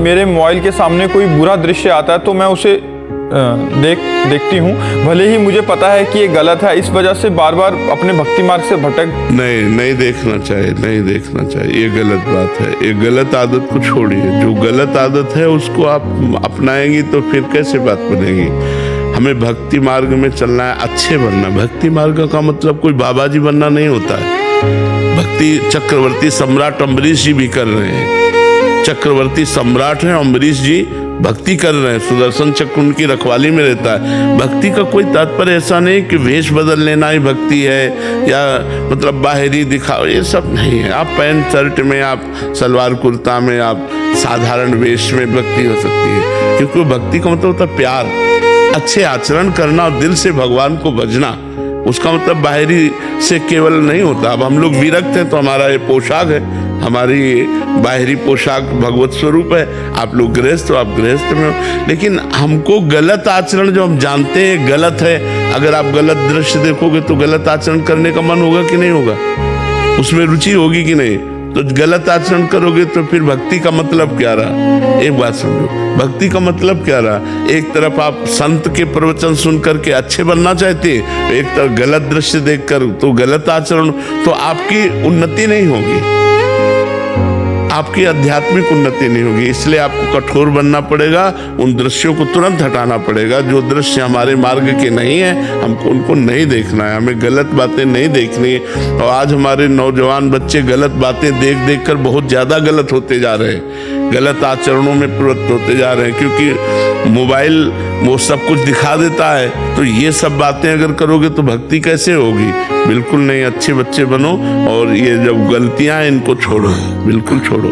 मेरे मोबाइल के सामने कोई बुरा दृश्य आता है तो मैं उसे देखती हूँ, भले ही मुझे पता है कि ये गलत है। इस वजह से बार बार अपने भक्ति मार्ग से नहीं देखना चाहिए, नहीं देखना चाहिए, ये गलत बात है। ये गलत आदत को छोड़िए। जो गलत आदत है उसको आप अपनाएंगी तो फिर कैसे बात बनेगी। हमें भक्ति मार्ग में चलना है, अच्छे बनना। भक्ति मार्ग का मतलब कोई बाबा जी बनना नहीं होता है। भक्ति चक्रवर्ती सम्राट अम्बरीश जी भी कर रहे हैं। चक्रवर्ती सम्राट हैं अम्बरीश जी, भक्ति कर रहे हैं, सुदर्शन चक्र उनकी रखवाली में रहता है। भक्ति का कोई तात्पर्य ऐसा नहीं कि वेश बदल लेना ही भक्ति है, या मतलब बाहरी दिखाओ, ये सब नहीं है। आप पैंट शर्ट में, आप सलवार कुर्ता में, आप साधारण वेश में भक्ति हो सकती है, क्योंकि भक्ति का मतलब होता है प्यार, अच्छे आचरण करना और दिल से भगवान को भजना। उसका मतलब बाहरी से केवल नहीं होता। अब हम लोग विरक्त हैं तो हमारा ये पोशाक है, हमारी बाहरी पोशाक भगवत स्वरूप है। आप लोग गृहस्थ हो, आप गृहस्थ में हो। लेकिन हमको गलत आचरण जो हम जानते हैं गलत है, अगर आप गलत दृश्य देखोगे तो गलत आचरण करने का मन होगा कि नहीं होगा, उसमें रुचि होगी कि नहीं। तो गलत आचरण करोगे तो फिर भक्ति का मतलब क्या रहा। एक बात समझो, भक्ति का मतलब क्या रहा। एक तरफ आप संत के प्रवचन सुन करके अच्छे बनना चाहते हैं, एक तरफ गलत दृश्य देखकर तो गलत आचरण, तो आपकी उन्नति नहीं होगी, आपकी आध्यात्मिक उन्नति नहीं होगी। इसलिए आपको कठोर बनना पड़ेगा, उन दृश्यों को तुरंत हटाना पड़ेगा। जो दृश्य हमारे मार्ग के नहीं है हमको उनको नहीं देखना है, हमें गलत बातें नहीं देखनी है। और आज हमारे नौजवान बच्चे गलत बातें देख देख कर बहुत ज़्यादा गलत होते जा रहे हैं, गलत आचरणों में प्रवृत्त होते जा रहे हैं, क्योंकि मोबाइल वो सब कुछ दिखा देता है। तो ये सब बातें अगर करोगे तो भक्ति कैसे होगी। बिल्कुल नहीं, अच्छे बच्चे बनो और ये जब गलतियां हैं इनको छोड़ो, बिल्कुल छोड़ो।